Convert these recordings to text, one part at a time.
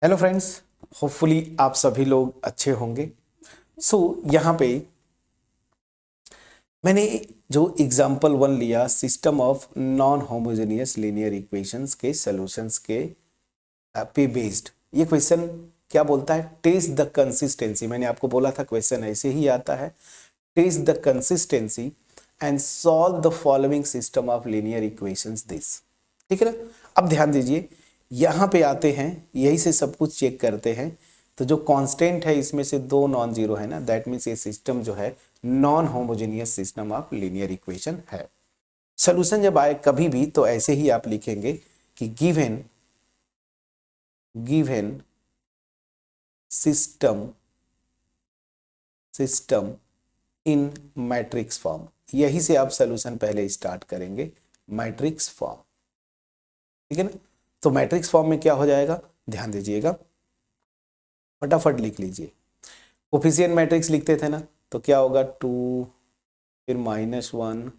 Hello friends, hopefully आप सभी लोग अच्छे होंगे। यहाँ पे मैंने जो एग्जाम्पल वन लिया system of non homogeneous linear equations के सॉल्यूशंस के पे बेस्ड। ये क्वेश्चन क्या बोलता है? Test the consistency. मैंने आपको बोला था क्वेश्चन ऐसे ही आता है, test the consistency and solve the following system of linear equations this. ठीक है ना? अब ध्यान दीजिए, यहाँ पे आते हैं, यही से सब कुछ चेक करते हैं। तो जो कांस्टेंट है इसमें से दो नॉन जीरो है ना, दैट मीन्स ये सिस्टम जो है non homogeneous system of linear equation है। सोल्यूशन जब आए कभी भी तो ऐसे ही आप लिखेंगे कि गिवन सिस्टम इन मैट्रिक्स फॉर्म। यही से आप सोल्यूशन पहले स्टार्ट करेंगे, मैट्रिक्स फॉर्म। ठीक है ना? तो मैट्रिक्स फॉर्म में क्या हो जाएगा, ध्यान दीजिएगा, फटाफट लिख लीजिए। कोफिशिएंट मैट्रिक्स लिखते थे ना, तो क्या होगा, 2 फिर -1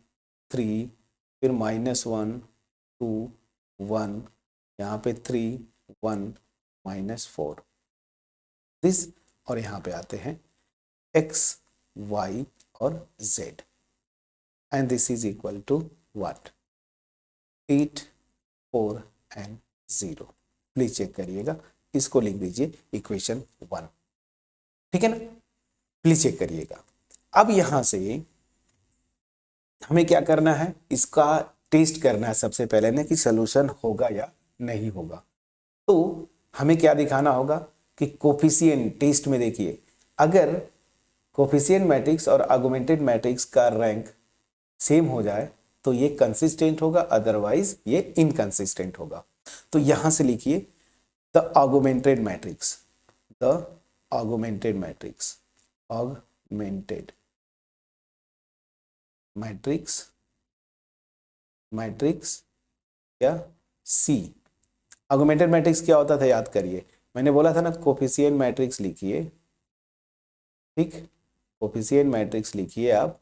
3 फिर -1 2 1, यहाँ पे 3 1 -4 दिस। और यहाँ पे आते हैं x y और z and this is equal to what, 8 4 and 0। Please check करिएगा, इसको लिख दीजिए इक्वेशन 1। ठीक है ना? प्लीज चेक करिएगा। अब यहां से हमें क्या करना है, इसका टेस्ट करना है सबसे पहले ना कि सोल्यूशन होगा या नहीं होगा। तो हमें क्या दिखाना होगा कि कोफिशिएंट टेस्ट में देखिए, अगर कोफिशिएंट मैट्रिक्स और आर्गुमेंटेड मैट्रिक्स का रैंक सेम हो जाए तो ये कंसिस्टेंट होगा, अदरवाइज ये इनकंसिस्टेंट होगा। तो यहां से लिखिए the augmented matrix, the augmented matrix, augmented matrix क्या, सी। आर्गुमेंटेड मैट्रिक्स क्या होता था याद करिए, मैंने बोला था ना कोफिशिएंट मैट्रिक्स लिखिए। ठीक, कोफिशिएंट मैट्रिक्स लिखिए आप,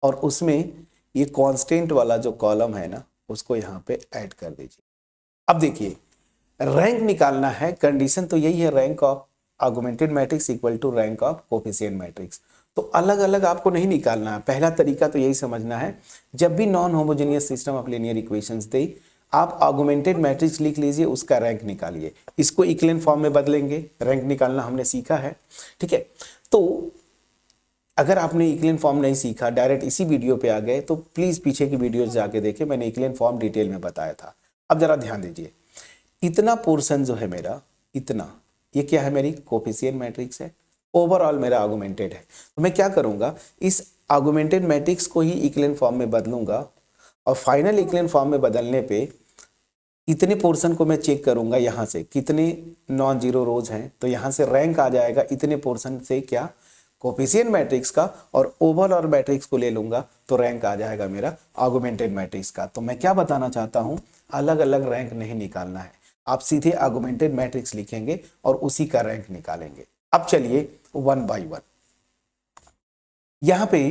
और उसमें ये कांस्टेंट वाला जो कॉलम है ना उसको यहाँ पे ऐड कर दीजिए। अब देखिए, रैंक निकालना है, कंडीशन तो यही है, rank of augmented matrix equal to rank of coefficient matrix. तो अलग अलग आपको नहीं निकालना है, पहला तरीका तो यही समझना है, जब भी non homogeneous system of linear equations दे, आप आर्गुमेंटेड मैट्रिक्स लिख लीजिए, उसका रैंक निकालिए, इसको इक्विवेलेंट फॉर्म में बदलेंगे, रैंक निकालना हमने सीखा है। ठीक है, तो अगर आपने इक्विवेलेंट फॉर्म नहीं सीखा, डायरेक्ट इसी वीडियो पे आ गए, तो प्लीज पीछे की वीडियो जाके देखें, मैंने इक्विवेलेंट फॉर्म डिटेल में बताया था। अब जरा ध्यान दीजिए, इतना पोर्शन जो है मेरा, इतना, ये क्या है, मेरी कोफिशिएंट मैट्रिक्स है, ओवरऑल मेरा आर्गुमेंटेड है। तो मैं क्या करूंगा, इस आर्गुमेंटेड मैट्रिक्स को ही इक्विवेलेंट फॉर्म में बदलूंगा, और फाइनल इक्विवेलेंट फॉर्म में बदलने पे इतने पोर्शन को मैं चेक करूंगा, यहां से कितने नॉन जीरो रोज हैं, तो यहां से रैंक आ जाएगा इतने पोर्शन से क्या, कोफिशिएंट मैट्रिक्स का, और ओवरऑल मैट्रिक्स को ले लूंगा तो रैंक आ जाएगा मेरा आर्गुमेंटेड मैट्रिक्स का। तो मैं क्या बताना चाहता हूं, अलग अलग रैंक नहीं निकालना है, आप सीधे आर्गुमेंटेड मैट्रिक्स लिखेंगे और उसी का रैंक निकालेंगे। अब चलिए वन बाय वन, यहां पे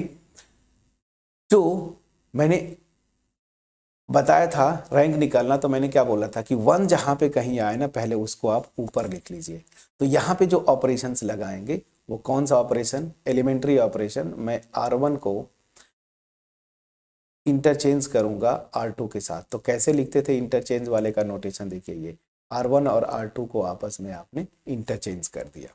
जो मैंने बताया था रैंक निकालना, तो मैंने क्या बोला था कि वन जहां पे कहीं आए ना, पहले उसको आप ऊपर लिख लीजिए। तो यहां पे जो ऑपरेशंस लगाएंगे वो कौन सा ऑपरेशन, एलिमेंट्री ऑपरेशन, मैं R1 को इंटरचेंज करूंगा R2 के साथ। तो कैसे लिखते थे इंटरचेंज वाले का नोटेशन, देखिए ये R1 और R2 को आपस में आपने इंटरचेंज कर दिया।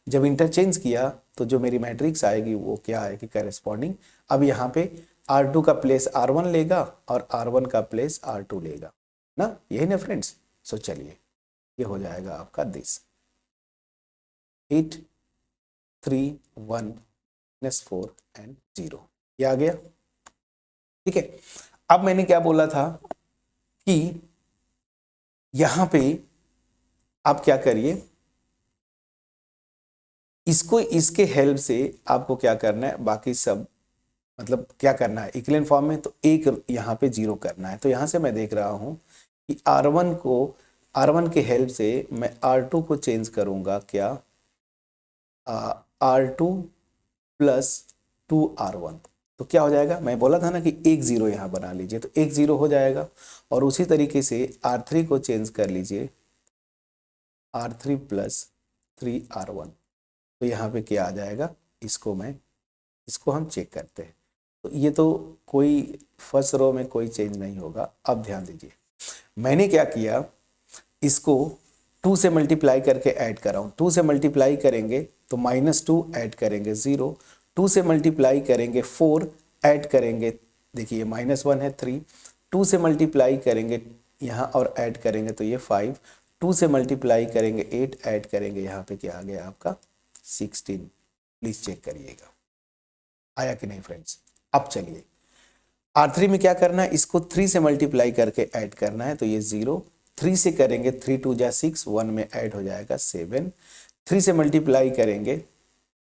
जब इंटरचेंज किया तो जो मेरी मैट्रिक्स आएगी वो क्या आएगी, करेस्पॉन्डिंग। अब यहाँ पे R2 का प्लेस R1 लेगा और R1 का प्लेस R2 लेगा ना, यही ना फ्रेंड्स। सो चलिए, ये हो जाएगा आपका दिस 8 3 1 -4 एंड 0, ये आ गया। ठीक है, अब मैंने क्या बोला था कि यहां पे आप क्या करिए, इसको, इसके हेल्प से आपको क्या करना है, बाकी सब मतलब क्या करना है इक्विवेलेंट फॉर्म में, तो एक यहाँ पे 0 करना है। तो यहाँ से मैं देख रहा हूँ कि R1 के हेल्प से मैं R2 को चेंज करूंगा, क्या, R2 + 2R1। तो क्या हो जाएगा, मैं बोला था ना कि एक 0 यहाँ बना लीजिए, तो एक 0 हो जाएगा। और उसी तरीके से R3 को चेंज कर लीजिए, R3 प्लस 3R1। तो यहाँ पे क्या आ जाएगा, इसको हम चेक करते हैं। तो ये तो कोई फर्स्ट रो में कोई चेंज नहीं होगा। अब ध्यान दीजिए, मैंने क्या किया, इसको 2 से मल्टीप्लाई करके ऐड कर रहा हूँ। 2 से मल्टीप्लाई करेंगे तो -2 ऐड करेंगे 0, 2 से मल्टीप्लाई करेंगे 4 ऐड करेंगे, देखिए -1 है 3, 2 से मल्टीप्लाई करेंगे यहाँ और ऐड करेंगे तो ये 5, 2 से मल्टीप्लाई करेंगे 8 ऐड करेंगे, यहाँ पे क्या आ गया आपका 16। प्लीज चेक करिएगा आया कि नहीं फ्रेंड्स। अब चलिए R3 में क्या करना है, इसको 3 से मल्टीप्लाई करके ऐड करना है, तो ये 0, 3 से करेंगे 3 2 जा 6, 1 में ऐड हो जाएगा 7, 3 से मल्टीप्लाई करेंगे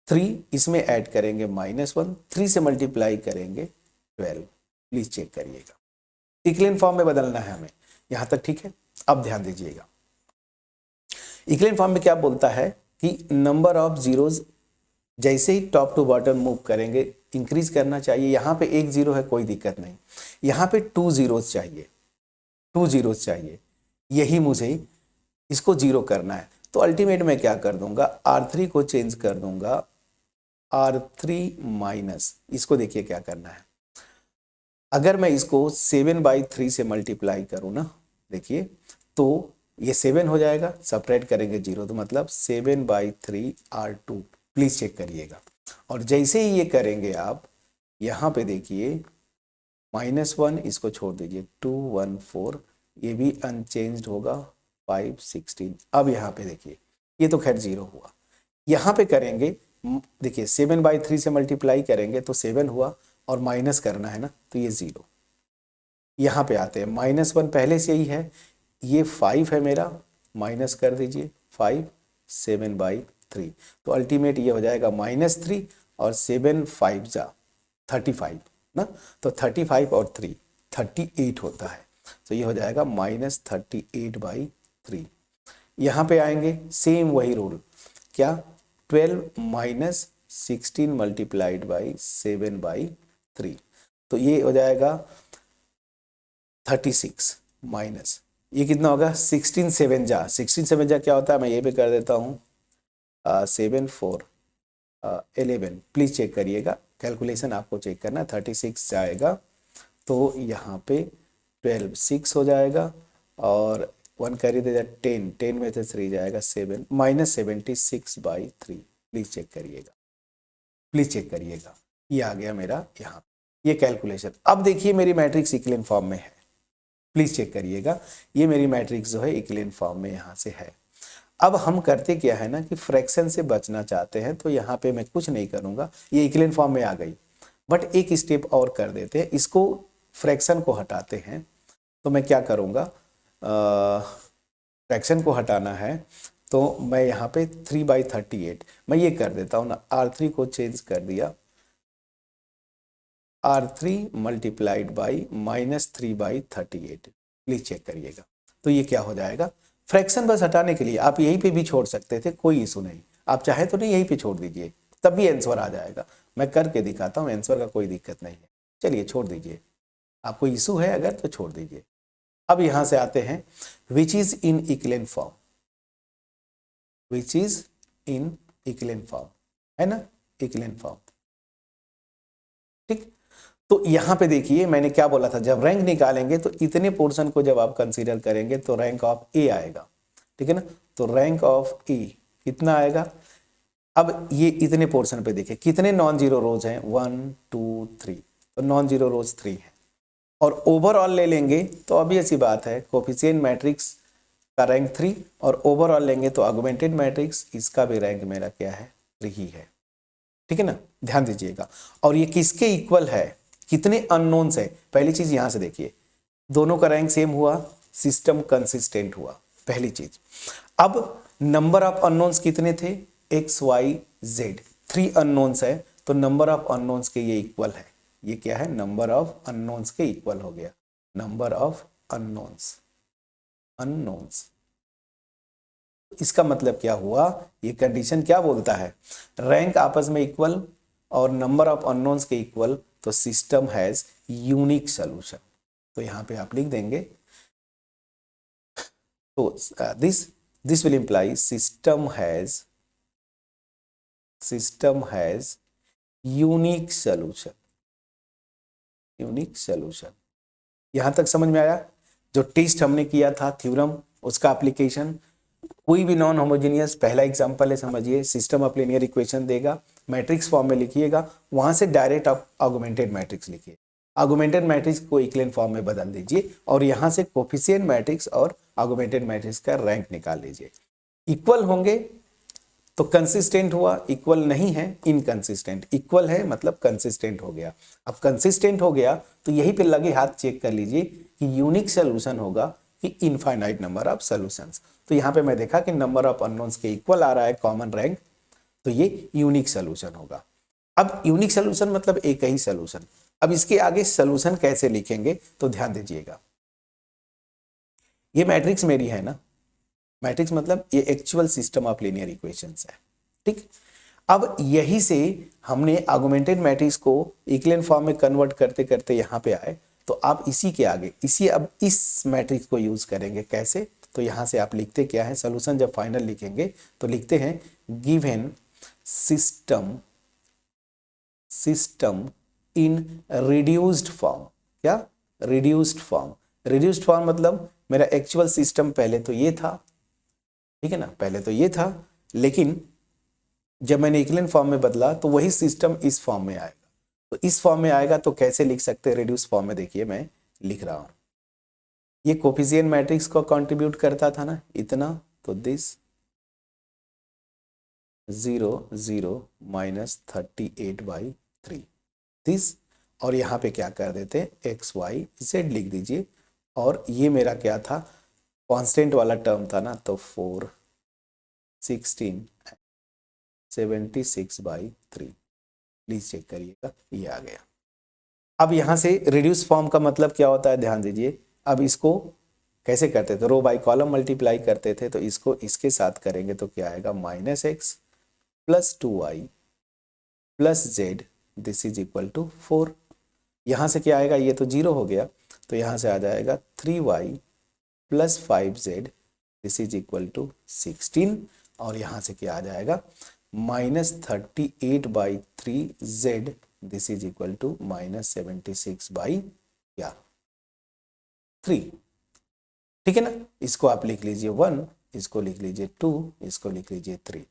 3, इसमें ऐड करेंगे -1, 3 से मल्टीप्लाई करेंगे 12। प्लीज चेक करिएगा, इक्विवेलेंट फॉर्म में बदलना है हमें, यहां तक ठीक है। अब ध्यान दीजिएगा, इक्विवेलेंट फॉर्म में क्या बोलता है कि नंबर ऑफ जीरोज जैसे ही टॉप टू बॉटम मूव करेंगे इंक्रीज करना चाहिए। यहाँ पे 1 0 है, कोई दिक्कत नहीं, यहाँ पे 2 zeros चाहिए, 2 zeros चाहिए, यही मुझे इसको 0 करना है। तो अल्टीमेट में क्या कर दूंगा, R3 को चेंज कर दूंगा R3 माइनस, इसको देखिए क्या करना है, अगर मैं इसको 7/3 से मल्टीप्लाई करूँ ना, देखिए तो ये 7 हो जाएगा, सब्ट्रैक्ट करेंगे 0, तो मतलब 7/3 R2। प्लीज चेक करिएगा। और जैसे ही ये करेंगे आप यहाँ पे देखिए -1, इसको छोड़ दीजिए, 2 1 4, ये भी अनचेंज्ड होगा, 5 16। अब यहाँ पे देखिए ये तो खैर 0 हुआ, यहाँ पे करेंगे, देखिए 7/3 से मल्टीप्लाई करेंगे तो 7 हुआ और माइनस करना है ना, तो ये 0। यहाँ पे आते हैं, -1 पहले से ही है, ये 5 है मेरा, माइनस कर दीजिए 5, 7/3, तो अल्टीमेट ये हो जाएगा -3 और 7 5 जा 35 ना, तो 35 और 3 38 होता है, तो ये हो जाएगा -38/3। यहाँ पे आएंगे सेम वही रूल, क्या 12 माइनस 16 मल्टीप्लाइड बाई 7/3, तो ये हो जाएगा 36 माइनस ये कितना होगा 16 7 जा, 16 7 जा क्या होता है, मैं ये भी कर देता हूँ 7 4 11। प्लीज चेक करिएगा, कैलकुलेशन आपको चेक करना है, 36 जाएगा तो यहाँ पे 12 6 हो जाएगा और 1 कैरी दे 10, 10 में से 3 जाएगा 7, -76/3। प्लीज चेक करिएगा, प्लीज चेक करिएगा, ये आ गया मेरा यहाँ ये कैलकुलेशन। अब देखिए मेरी मैट्रिक्स इक्विवेलेंट फॉर्म में है, प्लीज चेक करिएगा, ये मेरी मैट्रिक्स जो है इक्विवेलेंट फॉर्म में यहाँ से है। अब हम करते क्या है ना कि फ्रैक्शन से बचना चाहते हैं, तो यहाँ पे मैं कुछ नहीं करूँगा, ये इक्विवेलेंट फॉर्म में आ गई, बट एक स्टेप और कर देते हैं, इसको फ्रैक्शन को हटाते हैं। तो मैं क्या करूँगा, फ्रैक्शन को हटाना है तो मैं यहाँ पे 3/38 मैं ये कर देता हूँ ना, R3 को चेंज कर दिया, R3 multiplied by -3/38। Please check करिएगा, तो ये क्या हो जाएगा, फ्रैक्शन बस हटाने के लिए आप यहीं पे भी छोड़ सकते थे, कोई इशू नहीं, आप चाहे तो नहीं यहीं पे छोड़ दीजिए, तब भी आंसर आ जाएगा। मैं करके दिखाता हूँ, आंसर का कोई दिक्कत नहीं है, चलिए छोड़ दीजिए, आपको इशू है अगर तो छोड़ दीजिए। अब यहाँ से आते हैं which is in equivalent form, which is in equivalent form, है ना, इक्विवेलेंट फॉर्म, ठीक। तो यहाँ पे देखिए मैंने क्या बोला था, जब रैंक निकालेंगे तो इतने पोर्शन को जब आप कंसीडर करेंगे तो रैंक ऑफ ए आएगा, ठीक है ना, तो रैंक ऑफ ए कितना आएगा। अब ये इतने पोर्शन पे देखिए कितने नॉन जीरो रोज हैं, 1 2 3, तो नॉन जीरो रोज 3 है, और ओवरऑल ले लेंगे तो ऑब्वियस सी बात है कोफिशिएंट मैट्रिक्स का रैंक 3, और ओवरऑल लेंगे तो ऑगमेंटेड मैट्रिक्स इसका भी रैंक मेरा क्या है 3 ही है, ठीक है ना, ध्यान दीजिएगा। और ये किसके इक्वल है, कितने अननोन्स है, पहली चीज यहां से देखिए दोनों का रैंक सेम हुआ, सिस्टम कंसिस्टेंट हुआ, पहली चीज। अब नंबर ऑफ अननोन्स कितने थे, एक्स वाई जेड, 3 अननोन्स है, तो नंबर ऑफ अननोन्स के ये इक्वल है, ये क्या है, नंबर ऑफ अननोन्स के इक्वल हो गया, नंबर ऑफ अननोन्स, अननोन्स। इसका मतलब क्या हुआ, ये कंडीशन क्या बोलता है, रैंक आपस में इक्वल और नंबर ऑफ अननोन्स के इक्वल, तो सिस्टम हैज यूनिक सॉल्यूशन। तो यहां पे आप लिख देंगे, तो this this will imply system has unique solution. यहां तक समझ में आया? जो टेस्ट हमने किया था थ्योरम, उसका एप्लीकेशन, कोई भी नॉन होमोजेनियस, पहला एग्जांपल है, समझिए, सिस्टम ऑफ लीनियर इक्वेशन देगा, मैट्रिक्स फॉर्म में लिखिएगा, वहां से डायरेक्ट आप आर्गुमेंटेड मैट्रिक्स लिखिए, आर्गुमेंटेड मैट्रिक्स को इक्विवेलेंट फॉर्म में बदल दीजिए और यहां से कोफिशिएंट मैट्रिक्स और आर्गुमेंटेड मैट्रिक्स का रैंक निकाल लीजिए। इक्वल होंगे तो कंसिस्टेंट हुआ, इक्वल नहीं है इनकंसिस्टेंट, इक्वल है मतलब कंसिस्टेंट हो गया। अब कंसिस्टेंट हो गया तो यही पे लगे हाथ चेक कर लीजिए कि यूनिक सोल्यूशन होगा कि इनफाइनाइट नंबर ऑफ सॉल्यूशंस। तो यहाँ पे मैं देखा कि नंबर ऑफ अननोन्स के इक्वल आ रहा है, कॉमन रैंक, तो ये यूनिक सोल्यूशन होगा। अब यूनिक सोल्यूशन मतलब एक ही सोल्यूशन। अब इसके आगे सोल्यूशन कैसे लिखेंगे तो ध्यान दीजिएगा, ये मैट्रिक्स मेरी है ना, मैट्रिक्स मतलब ये actual system of linear equations है, ठीक। अब यही से हमने आर्गुमेंटेड मैट्रिक्स को इक्विवेलेंट फॉर्म में कन्वर्ट करते करते यहाँ पे आए, तो आप इसी के आगे अब इस मैट्रिक्स को यूज करेंगे। कैसे? तो यहाँ से आप लिखते क्या है, सोल्यूशन जब फाइनल लिखेंगे तो लिखते हैं given system in reduced form. क्या? Reduced form. रिड्यूस्ड फॉर्म मतलब मेरा एक्चुअल सिस्टम पहले तो ये था, ठीक है ना, पहले तो ये था, लेकिन जब मैंने इक्विवेलेंट फॉर्म में बदला तो वही सिस्टम इस फॉर्म में आएगा। तो इस फॉर्म में आएगा तो कैसे लिख सकते हैं रिड्यूस फॉर्म में? देखिए मैं लिख रहा हूं, ये कोफिशिएंट मैट्रिक्स को कंट्रीब्यूट करता था ना इतना, तो दिस 0 0 -38/3 दिस, और यहाँ पे क्या कर देते x y z लिख दीजिए, और ये मेरा क्या था, कांस्टेंट वाला टर्म था ना, तो 4 16 76/3, प्लीज चेक करिएगा, ये आ गया। अब यहाँ से रिड्यूस फॉर्म का मतलब क्या होता है, ध्यान दीजिए। अब इसको कैसे करते थे, रो बाई कॉलम मल्टीप्लाई करते थे, तो इसको इसके साथ करेंगे तो क्या आएगा, -x + 2y + z, this is equal to 4। यहाँ से क्या आएगा, ये तो 0 हो गया, तो यहाँ से आ जाएगा 3y + 5z, this is equal to 16, और यहाँ से क्या आ जाएगा, -38/3z, this is equal to -76/3, ठीक है ना। इसको आप लिख लीजिए 1, इसको लिख लीजिए 2, इसको लिख लीजिए 3।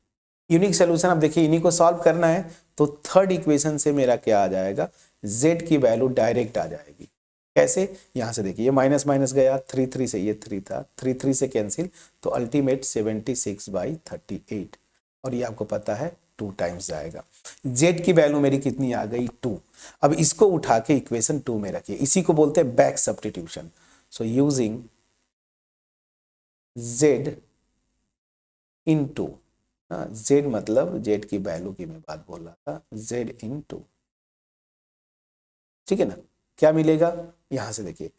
यूनिक सोल्यूशन, अब देखिए इन्हीं को सॉल्व करना है, तो थर्ड इक्वेशन से मेरा क्या आ जाएगा, z की वैल्यू डायरेक्ट आ जाएगी। कैसे? यहां से देखिए, ये माइनस माइनस गया, 3 3 से ये 3 था, 3 3 से कैंसिल, तो अल्टीमेट 76/38, और ये आपको पता है 2 टाइम्स जाएगा। z की वैल्यू मेरी कितनी आ गई, 2। अब इसको उठा के इक्वेशन 2 में रखिए, इसी को बोलते हैं back substitution. So using z into, z मतलब z की वैल्यू की मैं बात बोल रहा था, z into, ठीक है ना। क्या मिलेगा, यहां से देखिए,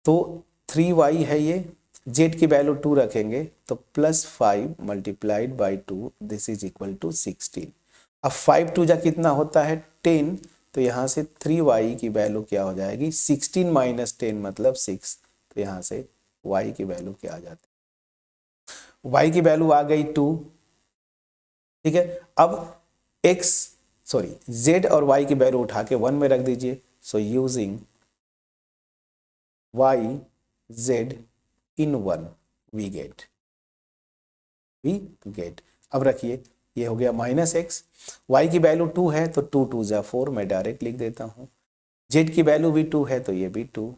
तो 3y है ये, z की वैल्यू 2 रखेंगे तो +5 × 2, दिस इज इक्वल टू 16। अब 5 2 जा कितना होता है, 10, तो यहाँ से 3y की वैल्यू क्या हो जाएगी, 16 - 10 मतलब 6, तो यहाँ से y की वैल्यू क्या आ जाती है, y की वैल्यू आ गई 2, ठीक है। अब z और y की वैल्यू उठा के 1 में रख दीजिए। So using y z in 1 we get, अब रखिए, ये हो गया -x, y की वैल्यू 2 है तो 2 2 जा 4, मैं डायरेक्ट लिख देता हूं, z की वैल्यू भी 2 है तो ये भी 2,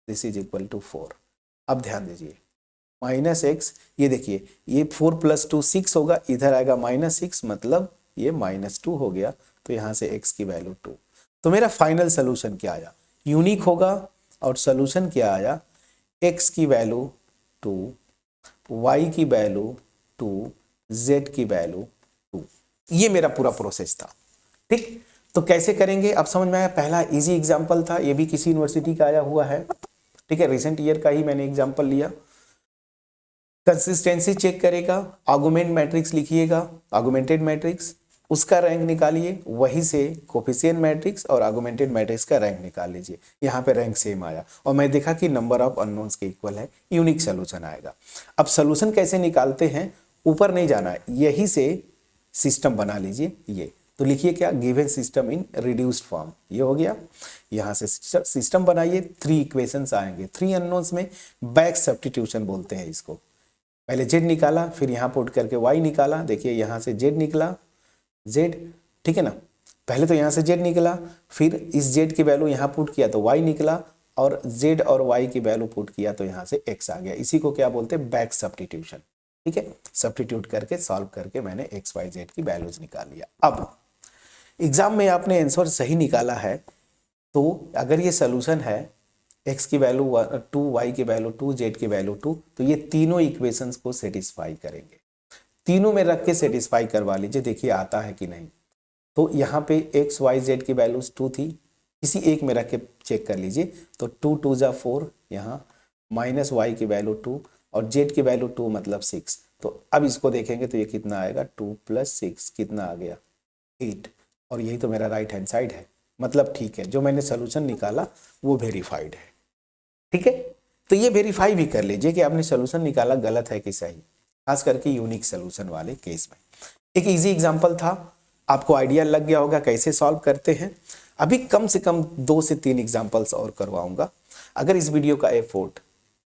दिस इज इक्वल टू 4। अब ध्यान दीजिए, -x, ये देखिए, ये 4 + 2 6 होगा, इधर आएगा -6, मतलब ये -2 हो गया, तो यहाँ से x की वैल्यू 2। तो मेरा फाइनल सोल्यूशन क्या आया, यूनिक होगा, और सोल्यूशन क्या आया, x की वैल्यू 2, y की वैल्यू 2, z की वैल्यू 2। ये मेरा पूरा प्रोसेस था, ठीक। तो कैसे करेंगे अब समझ में आया। पहला इजी एग्जांपल था, ये भी किसी यूनिवर्सिटी का आया हुआ है, ठीक है, रिसेंट ईयर का ही मैंने एग्जांपल लिया। कंसिस्टेंसी चेक करेगा, आर्गुमेंट मैट्रिक्स लिखिएगा, आर्गुमेंटेड मैट्रिक्स, उसका रैंक निकालिए, वहीं से कोफिशिएंट मैट्रिक्स और आर्गुमेंटेड मैट्रिक्स का रैंक निकाल लीजिए। यहाँ पे रैंक सेम आया और मैं देखा कि नंबर ऑफ अननोन्स के इक्वल है, यूनिक सोल्यूशन आएगा। अब सोल्यूशन कैसे निकालते हैं, ऊपर नहीं जाना है, यही से सिस्टम बना लीजिए। ये तो लिखिए क्या, given system in reduced form, ये हो गया। यहाँ से सिस्टम बनाइए, 3 इक्वेशंस आएंगे, 3 अननोन्स में बैक सब्स्टिट्यूशन बोलते हैं इसको। पहले z निकाला, फिर यहाँ पुट करके y निकाला, देखिए यहाँ से z निकला, z, ठीक है ना। पहले तो यहाँ से z निकला, फिर इस z की वैल्यू यहाँ पुट किया तो y निकला, और z और y की वैल्यू पुट किया तो यहाँ से x आ गया। इसी को क्या बोलते हैं, बैक सब्स्टिट्यूशन, ठीक है। सब्स्टिट्यूट करके सॉल्व करके मैंने x y z की वैल्यूज निकाल लिया। अब एग्जाम में आपने आंसर सही निकाला है तो अगर ये सोल्यूशन है, x की वैल्यू 2, y की वैल्यू 2, z की वैल्यू 2, तो ये तीनों इक्वेशंस को सेटिस्फाई करेंगे। तीनों में रख के सेटिस्फाई करवा लीजिए, देखिए आता है कि नहीं। तो यहाँ पे x y z की वैल्यूज 2 थी, किसी एक में रख के चेक कर लीजिए। तो 2 2 जा 4, यहाँ माइनस y की वैल्यू 2 और z की वैल्यू 2 मतलब 6। तो अब इसको देखेंगे तो ये कितना आएगा, 2 + 6 कितना आ गया, 8। और यही तो मेरा राइट हैंड साइड है, मतलब ठीक है, जो मैंने सोल्यूशन निकाला वो वेरीफाइड है, ठीक है। तो ये वेरीफाई भी कर लीजिए कि आपने सोल्यूशन निकाला गलत है कि सही, खास करके यूनिक सोल्यूशन वाले केस में। एक इजी एग्जांपल था, आपको आइडिया लग गया होगा कैसे सॉल्व करते हैं। अभी कम से कम 2 से 3 एग्जांपल्स और करवाऊंगा। अगर इस वीडियो का एफर्ट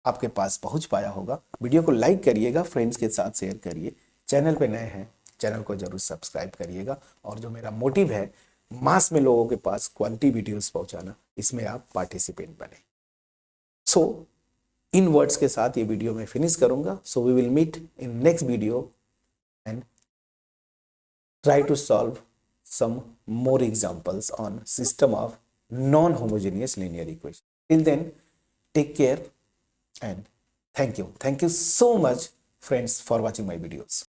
आपके पास पहुंच पाया होगा, वीडियो को लाइक करिएगा, फ्रेंड्स के साथ शेयर करिए। चैनल पे नए हैं, चैनल को जरूर सब्सक्राइब करिएगा। और जो मेरा मोटिव है मास में लोगों के पास क्वालिटी वीडियोस पहुंचाना, इसमें आप पार्टिसिपेंट बने। सो इन वर्ड्स के साथ ये वीडियो मैं फिनिश करूंगा। So we will meet in next video and try to solve some more examples on system of non-homogeneous linear equation. Till then, take care and thank you. Thank you so much, friends, for watching my videos.